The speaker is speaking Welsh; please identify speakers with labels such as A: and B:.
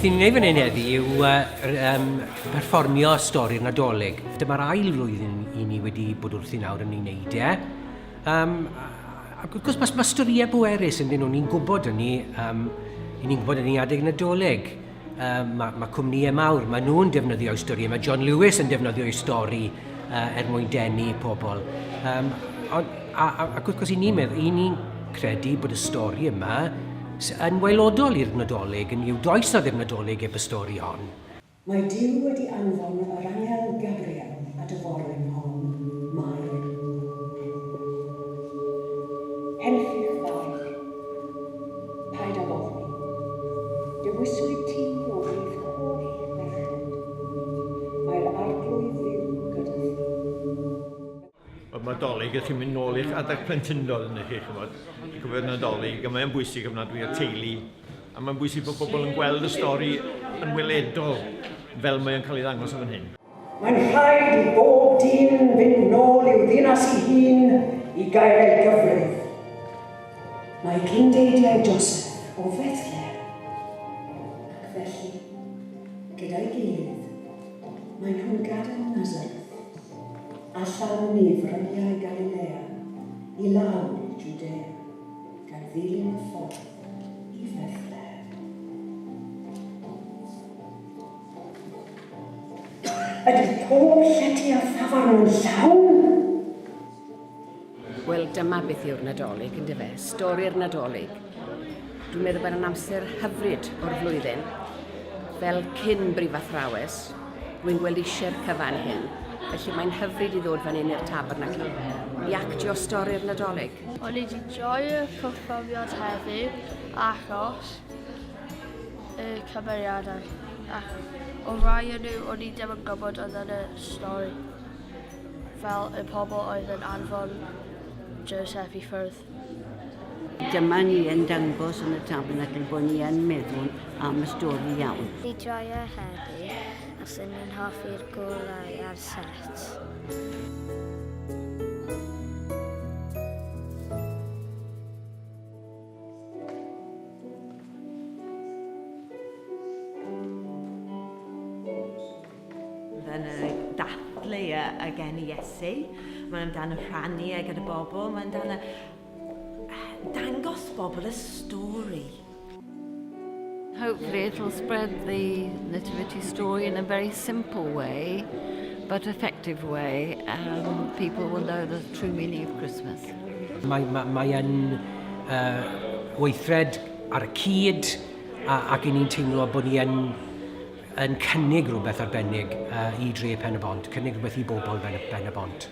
A: beth ni'n gwneud fan hyn heddi yw pherfformio Stori'r Nadolig. Dyma'r ail flwyddyn i ni wedi bod wrthi nawr yn ei wneud e. Ac wrth gwrs mae storïau bwerus yn dyn nhw, ni'n gwybod hynny, ni'n gwybod hynny adeg Nadolig. Mae cwmnïau mawr, mae nhw'n defnyddio'i stori, mae John Lewis yn defnyddio'i stori mwyn denu pobl. Ac wrth gwrs i ni'n credu bod y stori yma yn waelodol i'r Nadolig, yn i'w does na ddim Nadolig eb y stori hon.
B: Mae Duw wedi anfon yr angel Gabriel at y forwyn hon, Mai. Henffych fawr, paid â bothni. Dewiswyd ti o eich holl merched. Mae'r arglwydd ddiw gyda thi.
C: Mae'r Nadolig, ydych chi'n mynd nôl i'ch adeg plentyndod yn eich chymod. I gyfer Nadolig, a mae'n bwysig ofnadwy o teulu. A mae'n bwysig bod pobl yn gweld y stori yn weledol fel mae'n cael ei ddangos o fan hyn.
B: Mae'n rhaid i bob dyn fynd nôl i'w ddinas ei hun i gael ei gyfrif. Mae cyndeidiau Joseph o Fethlehem. Ac felly, gyda'i gilydd, mae nhw'n gadael Nazareth, allan yn Efraiau Galilea, i lawr i Judea, gan ddilyn y ffordd i Fethlehem. Ydy pob llety a thafarn yn llawn?
D: Wel, dyma beth yw'r Nadolig, ynddo fe, Stori'r Nadolig. Dwi'n meddwl bod yn amser hyfryd o'r flwyddyn, fel cyn brifathrawes. Dwi'n gweld eisiau'r cyfan hyn, felly mae'n hyfryd i ddod fan hyn i'r Tabernacl i actio Stori'r Nadolig.
E: O'n i wedi joio'r perfformiad heddiw achos y cymeriadau. O rai yn nhw, o'n i ddim yn gwybod oedd yn y stori. Fel y pobl oedd yn anfon Joseph i ffwrdd.
F: Dyma ni yn dangos yn y Tabernacl bod ni yn meddwl am y stori iawn.
E: Di joio heddi, a sy'n ni'n hoffi'r golau ar set.
G: Yn y dathlu y Geni Iesu, mae'n amdano rhannu gyda bobl, mae'n amdano dangos bobl y stori.
H: Hopefully it'll spread the nativity story in a very simple way, but effective way, and people will know the true meaning of Christmas.
A: Mae'n weithred ar y cyd, ac i ni'n teimlo bod ni yn cynnig rhywbeth arbennig i dre Pen-y-bont, cynnig rhywbeth i bobl Pen-y-bont.